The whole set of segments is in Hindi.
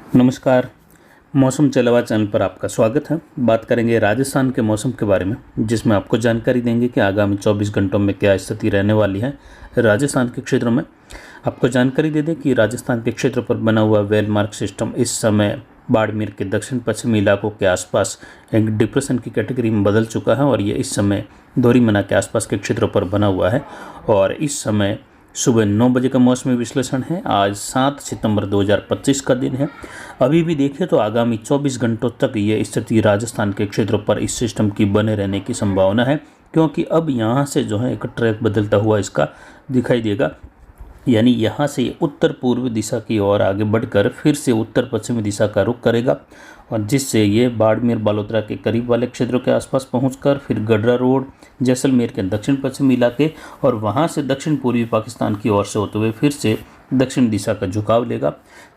नमस्कार। मौसम चलवा चैनल पर आपका स्वागत है। बात करेंगे राजस्थान के मौसम के बारे में, जिसमें आपको जानकारी देंगे कि आगामी 24 घंटों में क्या स्थिति रहने वाली है राजस्थान के क्षेत्रों में। आपको जानकारी दे दें कि राजस्थान के क्षेत्र पर बना हुआ वेलमार्क सिस्टम इस समय बाड़मेर के दक्षिण पश्चिमी इलाकों के आसपास एक डिप्रेशन की कैटेगरी में बदल चुका है और ये इस समय धोरीमना के आसपास के क्षेत्रों पर बना हुआ है। और इस समय सुबह 9 बजे का मौसमी विश्लेषण है। आज 7 सितंबर 2025 का दिन है। अभी भी देखें तो आगामी 24 घंटों तक ये स्थिति राजस्थान के क्षेत्रों पर इस सिस्टम की बने रहने की संभावना है, क्योंकि अब यहाँ से जो है एक ट्रैक बदलता हुआ इसका दिखाई देगा। यानी यहाँ से उत्तर पूर्व दिशा की ओर आगे बढ़कर फिर से उत्तर पश्चिमी दिशा का रुख करेगा, और जिससे ये बाड़मेर बालोतरा के करीब वाले क्षेत्रों के आसपास पहुंचकर फिर गडरा रोड, जैसलमेर के दक्षिण पश्चिमी इलाके और वहां से दक्षिण पूर्वी पाकिस्तान की ओर से होते हुए फिर से दक्षिण दिशा का झुकाव लेगा,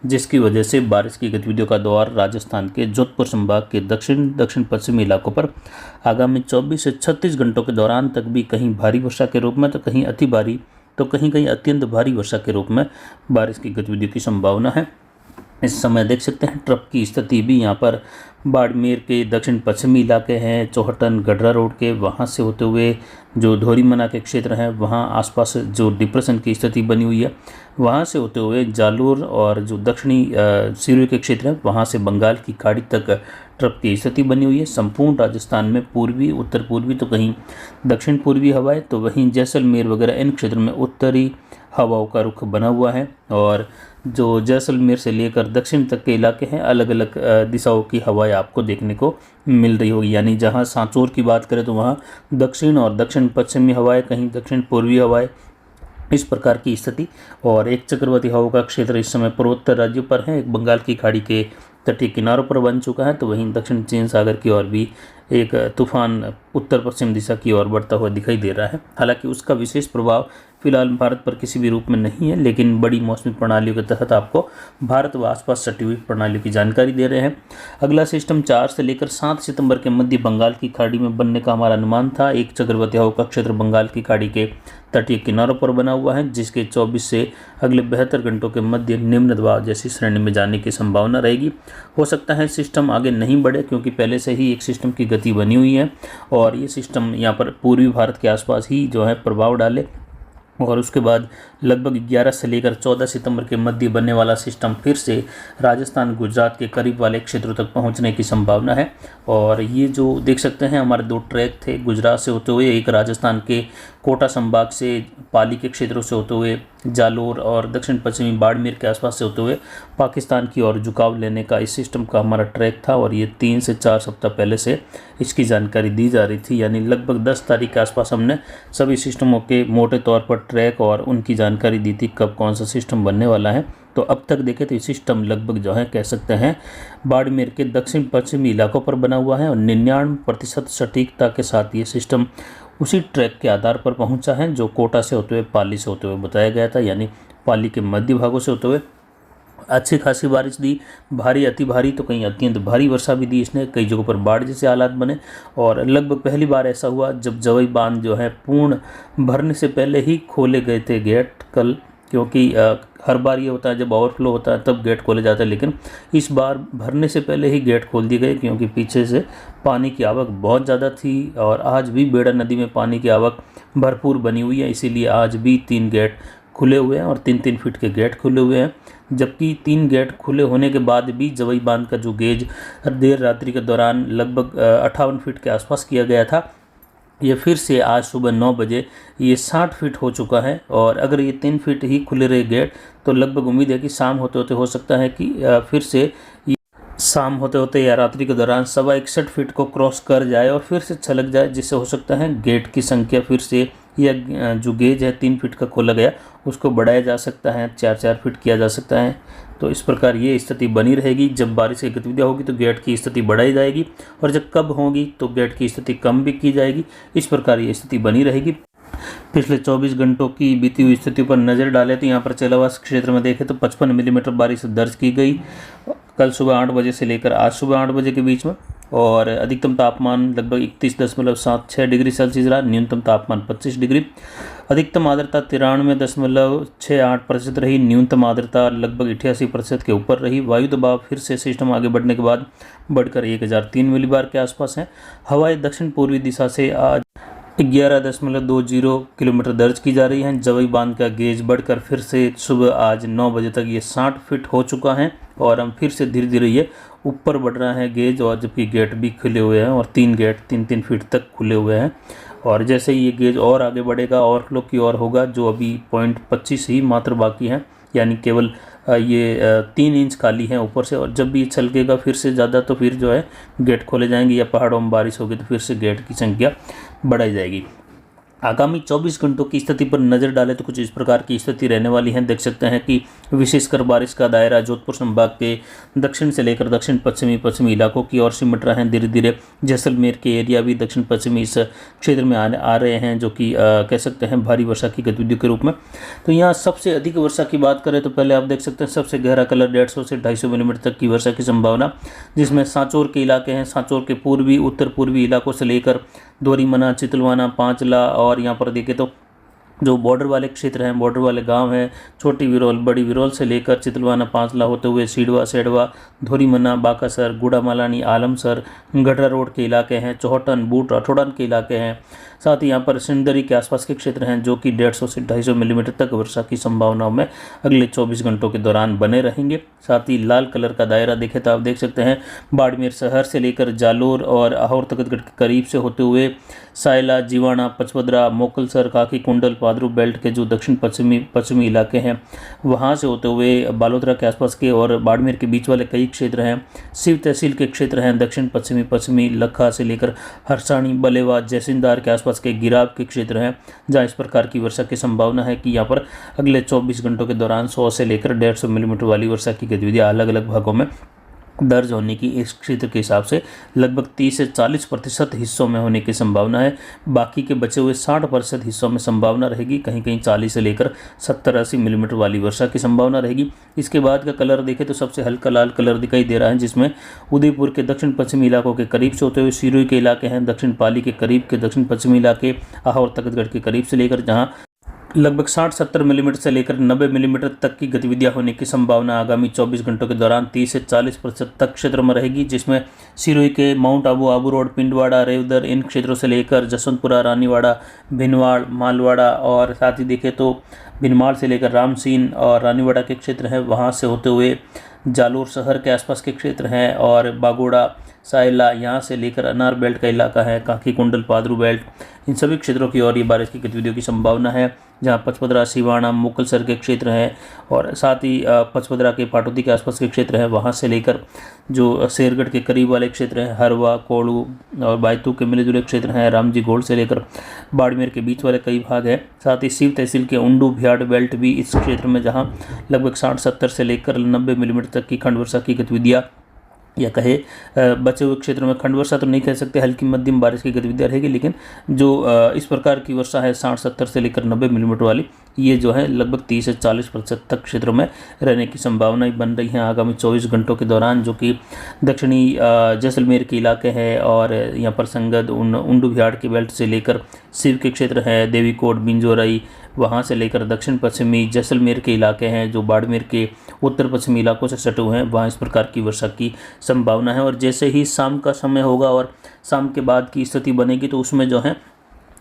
जिसकी वजह से बारिश की गतिविधियों का दौर राजस्थान के जोधपुर संभाग के दक्षिण पश्चिमी इलाकों पर आगामी 24 से 36 घंटों के दौरान तक भी कहीं भारी वर्षा के रूप में तो कहीं अति भारी तो कहीं कहीं अत्यंत भारी वर्षा के रूप में बारिश की गतिविधियों की संभावना है। इस समय देख सकते हैं ट्रप की स्थिति भी यहाँ पर बाड़मेर के दक्षिण पश्चिमी इलाके हैं, चौहटन गडरा रोड के वहाँ से होते हुए जो धोरीमना के क्षेत्र हैं वहाँ आसपास जो डिप्रेशन की स्थिति बनी हुई है, वहाँ से होते हुए जालोर और जो दक्षिणी सिरोही के क्षेत्र हैं वहाँ से बंगाल की खाड़ी तक ट्रप की स्थिति बनी हुई है। संपूर्ण राजस्थान में पूर्वी, उत्तर पूर्वी तो कहीं दक्षिण पूर्वी हवाएं, तो वहीं जैसलमेर वगैरह इन क्षेत्रों में उत्तरी हवाओं का रुख बना हुआ है। और जो जैसलमेर से लेकर दक्षिण तक के इलाके हैं, अलग अलग दिशाओं की हवाएं आपको देखने को मिल रही होगी। यानी जहां सांचौर की बात करें तो वहां दक्षिण और दक्षिण पश्चिमी हवाएं, कहीं दक्षिण पूर्वी हवाएं, इस प्रकार की स्थिति। और एक चक्रवाती हवाओं का क्षेत्र इस समय पूर्वोत्तर राज्यों पर है, एक बंगाल की खाड़ी के तटीय किनारों पर बन चुका है, तो वहीं दक्षिण चीन सागर की ओर भी एक तूफान उत्तर पश्चिम दिशा की ओर बढ़ता हुआ दिखाई दे रहा है। हालांकि उसका विशेष प्रभाव फिलहाल भारत पर किसी भी रूप में नहीं है, लेकिन बड़ी मौसमी प्रणालियों के तहत आपको भारत व आसपास सटी हुई प्रणालियों की जानकारी दे रहे हैं। अगला सिस्टम 4 से लेकर 7 सितंबर के मध्य बंगाल की खाड़ी में बनने का हमारा अनुमान था। एक चक्रवाती हवा का क्षेत्र बंगाल की खाड़ी के तटीय किनारों पर बना हुआ है, जिसके 24 से अगले 72 घंटों के मध्य निम्न दबाव जैसी श्रेणी में जाने की संभावना रहेगी। हो सकता है सिस्टम आगे नहीं बढ़े, क्योंकि पहले से ही एक सिस्टम की गति बनी हुई है और ये सिस्टम यहाँ पर पूर्वी भारत के आसपास ही जो है प्रभाव डाले, और उसके बाद लगभग 11 से लेकर 14 सितंबर के मध्य बनने वाला सिस्टम फिर से राजस्थान गुजरात के करीब वाले क्षेत्रों तक पहुंचने की संभावना है। और ये जो देख सकते हैं हमारे 2 ट्रैक थे गुजरात से होते हुए, एक राजस्थान के कोटा संभाग से पाली के क्षेत्रों से होते हुए जालोर और दक्षिण पश्चिमी बाड़मेर के आसपास से होते हुए पाकिस्तान की ओर झुकाव लेने का इस सिस्टम का हमारा ट्रैक था। और ये 3 से 4 सप्ताह पहले से इसकी जानकारी दी जा रही थी, यानी लगभग 10 तारीख के आसपास हमने सभी सिस्टमों के मोटे तौर पर ट्रैक और उनकी जानकारी दी थी कब कौन सा सिस्टम बनने वाला है। तो अब तक देखें तो ये सिस्टम लगभग जो है कह सकते हैं बाड़मेर के दक्षिण पश्चिमी इलाकों पर बना हुआ है, और 99% सटीकता के साथ ये सिस्टम उसी ट्रैक के आधार पर पहुंचा है जो कोटा से होते हुए पाली से होते हुए बताया गया था। यानी पाली के मध्य भागों से होते हुए अच्छी खासी बारिश दी, भारी अति भारी तो कहीं अत्यंत भारी वर्षा भी दी इसने, कई जगहों पर बाढ़ जैसे हालात बने। और लगभग पहली बार ऐसा हुआ जब जवई बांध जो है पूर्ण भरने से पहले ही खोले गए थे गेट कल, क्योंकि हर बार ये होता है जब ओवरफ्लो होता है तब गेट खोले जाते हैं, लेकिन इस बार भरने से पहले ही गेट खोल दिए गए, क्योंकि पीछे से पानी की आवक बहुत ज़्यादा थी। और आज भी बेड़ा नदी में पानी की आवक भरपूर बनी हुई है, इसीलिए आज भी 3 गेट खुले हुए हैं और 3-3 फीट के गेट खुले हुए हैं। जबकि 3 गेट खुले होने के बाद भी जवई बांध का जो गेज देर रात्रि के दौरान लगभग 58 फीट के आसपास किया गया था, ये फिर से आज सुबह 9 बजे ये 60 फीट हो चुका है। और अगर ये 3 फीट ही खुले रहे गेट तो लगभग उम्मीद है कि शाम होते होते हो सकता है कि फिर से शाम होते होते या रात्रि के दौरान 61 फीट को क्रॉस कर जाए और फिर से छलक जाए, जिससे हो सकता है गेट की संख्या फिर से या जो गेज है 3 फीट का खोला गया उसको बढ़ाया जा सकता है, 4-4 फीट किया जा सकता है। तो इस प्रकार ये स्थिति बनी रहेगी। जब बारिश की गतिविधियाँ होगी तो गेट की स्थिति बढ़ाई जाएगी, और जब कब होगी तो गेट की स्थिति कम भी की जाएगी। इस प्रकार ये स्थिति बनी रहेगी। पिछले 24 घंटों की बीती हुई स्थिति पर नज़र डालें तो यहाँ पर चेलावास क्षेत्र में देखें तो 55 मिलीमीटर बारिश दर्ज की गई कल सुबह 8 बजे से लेकर आज सुबह 8 बजे के बीच में। और अधिकतम तापमान लगभग 31.76 डिग्री सेल्सियस रहा, न्यूनतम तापमान 25 डिग्री। अधिकतम आर्द्रता 93.68% रही, न्यूनतम आर्द्रता लगभग 88% के ऊपर रही। वायु दबाव फिर से सिस्टम आगे बढ़ने के बाद बढ़कर 1003 मिलीबार के आसपास है। हवाएं दक्षिण पूर्वी दिशा से आज 11.20 किलोमीटर दर्ज की जा रही हैं। जवई बांध का गेज बढ़कर फिर से सुबह आज 9 बजे तक ये 60 फीट हो चुका है और हम फिर से धीरे धीरे ये ऊपर बढ़ रहा है गेज, और जबकि गेट भी खुले हुए हैं और 3 गेट 3-3 फीट तक खुले हुए हैं। और जैसे ही ये गेज और आगे बढ़ेगा और फ्लो की ओर होगा, जो अभी 0.25 ही मात्र बाकी है, यानी केवल ये 3 इंच खाली है ऊपर से। और जब भी छलकेगा फिर से ज़्यादा तो फिर जो है गेट खोले जाएंगे, या पहाड़ों में बारिश होगी तो फिर से गेट की संख्या बढ़ाई जाएगी। आगामी 24 घंटों की स्थिति पर नज़र डालें तो कुछ इस प्रकार की स्थिति रहने वाली है। देख सकते हैं कि विशेषकर बारिश का दायरा जोधपुर संभाग के दक्षिण से लेकर दक्षिण पश्चिमी इलाकों की ओर सिमट रहा है। धीरे धीरे जैसलमेर के एरिया भी दक्षिण पश्चिमी इस क्षेत्र में आ रहे हैं, जो कि कह सकते हैं भारी वर्षा की गतिविधियों के रूप में। तो यहाँ सबसे अधिक वर्षा की बात करें तो पहले आप देख सकते हैं सबसे गहरा कलर 150 से 250 मिलीमीटर तक की वर्षा की संभावना, जिसमें सांचौर के इलाके हैं। सांचौर के पूर्वी उत्तर पूर्वी इलाकों से लेकर दोरीमना, चितलवाना, पांचला, और यहाँ पर देखें तो जो बॉर्डर वाले क्षेत्र हैं, बॉर्डर वाले गांव हैं, छोटी विरोल, बड़ी विरोल से लेकर चितलवाना, पांचला होते हुए सीडवा, सेडवा, धोरीमना, बाकासर, गुड़ामालानी, आलमसर, गढ़रा रोड के इलाके हैं, चौहटन, बूट, अठोड़न के इलाके हैं। साथ ही यहाँ पर सिंदरी के आसपास के क्षेत्र हैं, जो कि 150 से 250 मिलीमीटर तक वर्षा की संभावनाओं में अगले 24 घंटों के दौरान बने रहेंगे। साथ ही लाल कलर का दायरा देखें तो आप देख सकते हैं बाड़मेर शहर से लेकर जालोर और आहोर तकतगढ़ के करीब से होते हुए सायला, जीवाणा, पचपदरा, मोकलसर, काकी कुंडल, पादरू बेल्ट के जो दक्षिण पश्चिमी इलाके हैं वहाँ से होते हुए बालोतरा के आसपास के और बाड़मेर के बीच वाले कई क्षेत्र हैं। शिव तहसील के क्षेत्र हैं दक्षिण पश्चिमी लखा से लेकर हरसाणी, बलेवा, जैसिंदार के आसपास के गिराव के क्षेत्र हैं, जहाँ इस प्रकार की वर्षा की संभावना है कि यहाँ पर अगले 24 घंटों के दौरान 100 से लेकर 150 मिलीमीटर वाली वर्षा की गतिविधियाँ अलग अलग भागों में दर्ज होने की इस क्षेत्र के हिसाब से लगभग 30 से 40% हिस्सों में होने की संभावना है। बाकी के बचे हुए 60% हिस्सों में संभावना रहेगी कहीं कहीं 40 से लेकर 70-80 मिलीमीटर वाली वर्षा की संभावना रहेगी। इसके बाद का कलर देखें तो सबसे हल्का लाल कलर दिखाई दे रहा है, जिसमें उदयपुर के दक्षिण पश्चिमी इलाकों के करीब से होते हुए सिरोही के इलाके हैं, दक्षिण पाली के करीब के दक्षिण पश्चिमी इलाके, आहोर तकतगढ़ के करीब से लेकर जहाँ लगभग 60-70 मिलीमीटर से लेकर 90 मिलीमीटर तक की गतिविधियां होने की संभावना आगामी 24 घंटों के दौरान 30 से 40% तक क्षेत्र में रहेगी, जिसमें सिरोही के माउंट आबू, आबू रोड, पिंडवाड़ा, रेवदर, इन क्षेत्रों से लेकर जसवंतपुरा, रानीवाड़ा, भिनवाड़, मालवाड़ा, और साथ ही देखें तो भिनमाल से लेकर रामसीन और रानीवाड़ा के क्षेत्र हैं, वहाँ से होते हुए जालोर शहर के आसपास के क्षेत्र हैं, और बागोड़ा, सायला, यहाँ से लेकर अनार बेल्ट का इलाका है, काकी कुंडल, पादरू बेल्ट, इन सभी क्षेत्रों की ओर ये बारिश की गतिविधियों की संभावना है, जहाँ पचपदरा, सिवाना, मुकलसर के क्षेत्र हैं, और साथ ही पचपदरा के पाटोदी के आसपास के क्षेत्र हैं, वहाँ से लेकर जो शेरगढ़ के करीब वाले क्षेत्र हैं, हरवा, कोड़ू और बायतू के मिले जुले क्षेत्र हैं, रामजी गोल्ड से लेकर बाड़मेर के बीच वाले कई भाग हैं। साथ ही शिव तहसील के उंडू भियाड़ बेल्ट भी इस क्षेत्र में, जहाँ लगभग 60-70 से लेकर 90 मिलीमीटर तक की खंड वर्षा की गतिविधियाँ, या कहे बचे हुए क्षेत्रों में खंड वर्षा तो नहीं कह सकते, हल्की मध्यम बारिश की गतिविधियाँ रहेगी, लेकिन जो इस प्रकार की वर्षा है 60-70 से लेकर 90 मिलीमीटर वाली, ये जो है लगभग 30 से 40% तक क्षेत्रों में रहने की संभावनाएं बन रही हैं आगामी 24 घंटों के दौरान, जो कि दक्षिणी जैसलमेर के इलाके हैं, और यहाँ पर संगद, उंडू भियाड़ के बेल्ट से लेकर शिव के क्षेत्र है, देवीकोट, बिंजोरई, वहाँ से लेकर दक्षिण पश्चिमी जैसलमेर के इलाके हैं जो बाड़मेर के उत्तर पश्चिमी इलाकों से सटे हुए हैं, वहाँ इस प्रकार की वर्षा की संभावना है। और जैसे ही शाम का समय होगा और शाम के बाद की स्थिति बनेगी तो उसमें जो है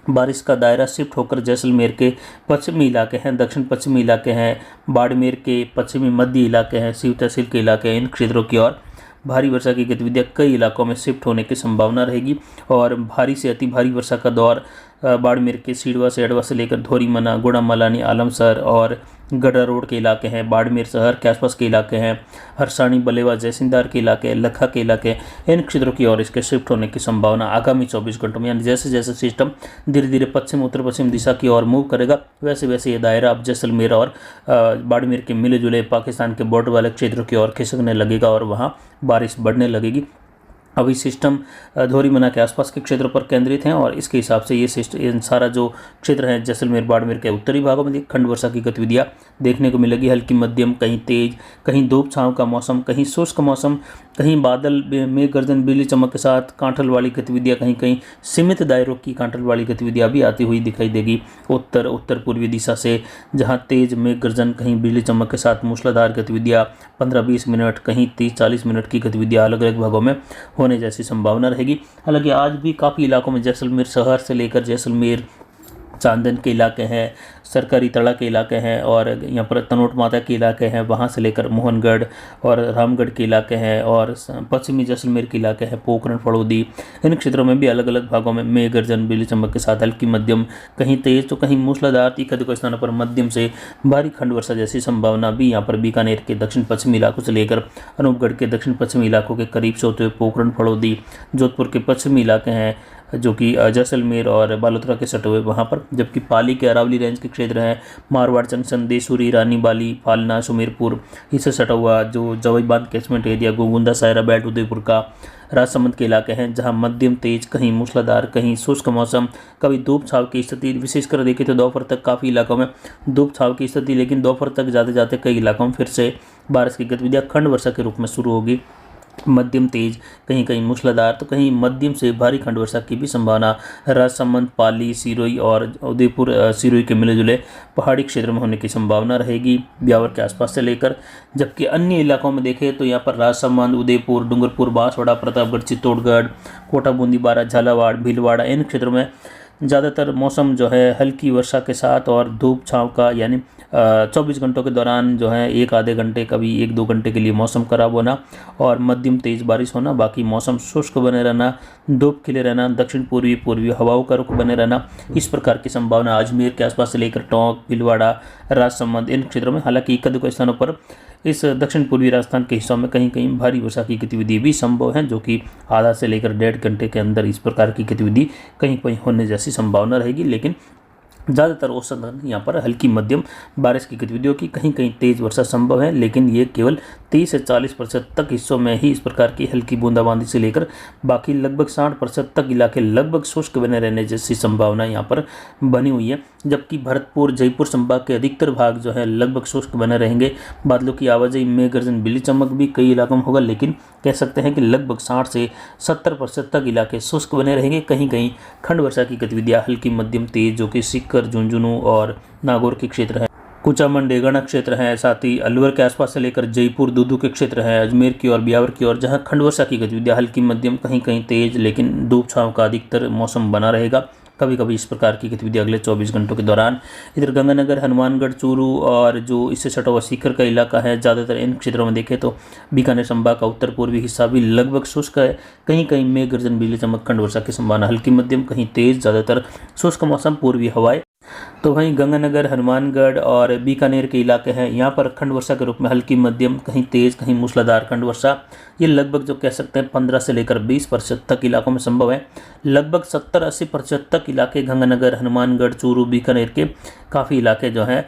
बारिश का दायरा शिफ्ट होकर जैसलमेर के पश्चिमी इलाके हैं, दक्षिण पश्चिमी इलाके हैं, बाड़मेर के पश्चिमी मध्य इलाके हैं, शिव तहसील के इलाके हैं, इन क्षेत्रों की ओर भारी वर्षा की गतिविधियाँ कई इलाकों में शिफ्ट होने की संभावना रहेगी। और भारी से अति भारी वर्षा का दौर बाड़मेर के सीडवा से एडवा से लेकर धोरीमना, गुड़ामालानी, आलमसर और गढ़रा रोड के इलाके हैं, बाड़मेर शहर के आसपास के इलाके हैं, हरसाणी, बलेवा, जैसिंदार के इलाके, लखा के इलाके, इन क्षेत्रों की ओर इसके शिफ्ट होने की संभावना आगामी 24 घंटों में, यानी जैसे जैसे सिस्टम धीरे धीरे पश्चिम उत्तर पश्चिम दिशा की ओर मूव करेगा, वैसे वैसे ये दायरा अब जैसलमेर और बाड़मेर के मिले जुले पाकिस्तान के बॉर्डर वाले क्षेत्रों की ओर खिसकने लगेगा और वहाँ बारिश बढ़ने लगेगी। अभी सिस्टम धोरीमना के आसपास के क्षेत्रों पर केंद्रित हैं और इसके हिसाब से ये सारा जो क्षेत्र है जैसलमेर बाड़मेर के उत्तरी भागों में खंड वर्षा की गतिविधियां देखने को मिलेगी। हल्की मध्यम, कहीं तेज, कहीं धूप छांव का मौसम, कहीं शुष्क मौसम, कहीं बादल, मेघ गर्जन, बिजली चमक के साथ कांठल वाली गतिविधियां, कहीं कहीं सीमित दायरों की कांठल वाली गतिविधियां भी आती हुई दिखाई देगी। उत्तर पूर्वी दिशा से जहां तेज मेघ गर्जन, कहीं बिजली चमक के साथ मूसलाधार गतिविधियां 15-20 मिनट, कहीं 30-40 मिनट की गतिविधियां अलग अलग भागों में होने जैसी संभावना रहेगी। हालांकि आज भी काफ़ी इलाकों में जैसलमेर शहर से लेकर जैसलमेर चांदन के इलाके हैं, सरकारी तड़ा के इलाके हैं और यहाँ पर तनोट माता के इलाके हैं, वहाँ से लेकर मोहनगढ़ और रामगढ़ के इलाके हैं और पश्चिमी जैसलमेर के इलाके हैं, पोखरण, फड़ौदी, इन क्षेत्रों में भी अलग अलग भागों में मेघ गर्जन, बिजली चमक के साथ हल्की मध्यम, कहीं तेज तो कहीं मूसलाधार, एक स्थानों पर मध्यम से भारी खंड वर्षा जैसी संभावना भी यहाँ पर बीकानेर के दक्षिण पश्चिमी इलाकों से लेकर अनूपगढ़ के दक्षिण पश्चिमी इलाकों के करीब से होते हुए पोखरण, फड़ौदी, जोधपुर के पश्चिमी इलाके हैं जो कि जैसलमेर और बालोतरा के सटे हुए वहाँ पर, जबकि पाली के अरावली रेंज के क्षेत्र हैं, मारवाड़ जंक्शन, देसूरी, रानी बाली, फालना, सुमेरपुर, इससे सटा हुआ जो जवाई बांध catchment area, Gogunda, Saira belt, Udaipur का राजसमंद के इलाके हैं जहां मध्यम तेज, कहीं मूसलाधार, कहीं शुष्क मौसम, कभी धूप छाव की स्थिति। विशेषकर देखें तो दोपहर तक काफ़ी इलाकों में धूप छाव की स्थिति, लेकिन दोपहर तक जाते जाते कई इलाकों में फिर से बारिश की गतिविधियाँ खंड वर्षा के रूप में शुरू होगी। मध्यम तेज, कहीं कहीं मूसलाधार तो कहीं मध्यम से भारी खंड वर्षा की भी संभावना राजसमंद, पाली, सिरोही और उदयपुर सिरोही के मिले जुले पहाड़ी क्षेत्र में होने की संभावना रहेगी ब्यावर के आसपास से लेकर। जबकि अन्य इलाकों में देखें तो यहाँ पर राजसमंद, उदयपुर, डूंगरपुर, बांसवाड़ा, प्रतापगढ़, चित्तौड़गढ़, कोटा, बूंदी, बारा, झालावाड़, भीलवाड़ा, इन क्षेत्रों में ज़्यादातर मौसम जो है हल्की वर्षा के साथ और धूप छांव का, यानी 24 घंटों के दौरान जो है एक आधे घंटे, कभी 1-2 घंटे के लिए मौसम खराब होना और मध्यम तेज बारिश होना, बाकी मौसम शुष्क बने रहना, धूप खिले रहना, दक्षिण पूर्वी हवाओं का रुख बने रहना, इस प्रकार की संभावना अजमेर के आसपास से लेकर टोंक, भीलवाड़ा, राजसमंद, इन क्षेत्रों में। हालांकि एक स्थानों पर इस दक्षिण पूर्वी राजस्थान के हिस्सों में कहीं कहीं भारी वर्षा की गतिविधि भी संभव है, जो कि आधा से लेकर 1.5 घंटे के अंदर इस प्रकार की गतिविधि कहीं कहीं होने जैसी संभावना रहेगी। लेकिन ज़्यादातर औसतन यहाँ पर हल्की मध्यम बारिश की गतिविधियों की, कहीं कहीं तेज़ वर्षा संभव है, लेकिन ये केवल 30 से 40% तक हिस्सों में ही इस प्रकार की हल्की बूंदाबांदी से लेकर बाकी लगभग 60% तक इलाके लगभग शुष्क बने रहने जैसी संभावना यहाँ पर बनी हुई है। जबकि भरतपुर, जयपुर संभाग के अधिकतर भाग जो है लगभग शुष्क बने रहेंगे। बादलों की आवाजाही, मेघ गर्जन, बिजली चमक भी कई इलाकों में होगा, लेकिन कह सकते हैं कि लगभग 60 से 70% तक इलाके शुष्क बने रहेंगे। कहीं कहीं खंड वर्षा की गतिविधियाँ हल्की मध्यम तेज, जो कि सीकर, झुंझुनू और नागौर के क्षेत्र हैं, कुचामन, डेगाना क्षेत्र है, साथ ही अलवर के आसपास से लेकर जयपुर, दूदू के क्षेत्र है, अजमेर की और ब्यावर की ओर, जहां खंड वर्षा की गतिविधियां हल्की मध्यम, कहीं कहीं तेज, लेकिन धूप छांव का अधिकतर मौसम बना रहेगा। कभी कभी इस प्रकार की गतिविधियां अगले 24 घंटों के दौरान इधर गंगानगर, हनुमानगढ़, चूरू और जो इससे सटा हुआ सीकर का इलाका है, ज़्यादातर इन क्षेत्रों में देखें तो बीकानेर संभाग का उत्तर पूर्वी हिस्सा भी लगभग शुष्क है। कहीं कहीं मेघ गर्जन, बिजली चमक, खंड वर्षा की संभावना हल्की मध्यम, कहीं तेज, ज़्यादातर शुष्क मौसम, पूर्वी हवाएं। तो वहीं गंगानगर, हनुमानगढ़ और बीकानेर के इलाके हैं, यहाँ पर खंड वर्षा के रूप में हल्की मध्यम, कहीं तेज, कहीं मूसलाधार खंड वर्षा, ये लगभग जो कह सकते हैं 15 से लेकर 20% तक इलाकों में संभव है। लगभग 70-80% तक इलाके गंगानगर, हनुमानगढ़, चूरू, बीकानेर के काफ़ी इलाके जो हैं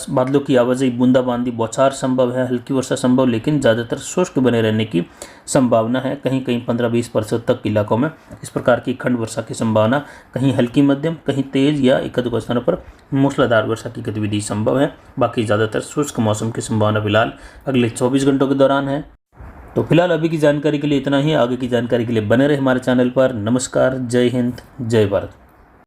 बादलों की आवाजाही, बूंदाबांदी, बौछार संभव है, हल्की वर्षा संभव, लेकिन ज़्यादातर शुष्क बने रहने की संभावना है। कहीं कहीं 15-20% तक इलाकों में इस प्रकार की खंड वर्षा की संभावना, कहीं हल्की मध्यम, कहीं तेज या एक दो स्थानों पर मूसलाधार वर्षा की गतिविधि संभव है। बाकी ज़्यादातर शुष्क मौसम की संभावना फिलहाल अगले 24 घंटों के दौरान है। तो फिलहाल अभी की जानकारी के लिए इतना ही। आगे की जानकारी के लिए बने रहे हमारे चैनल पर। नमस्कार, जय हिंद, जय भारत।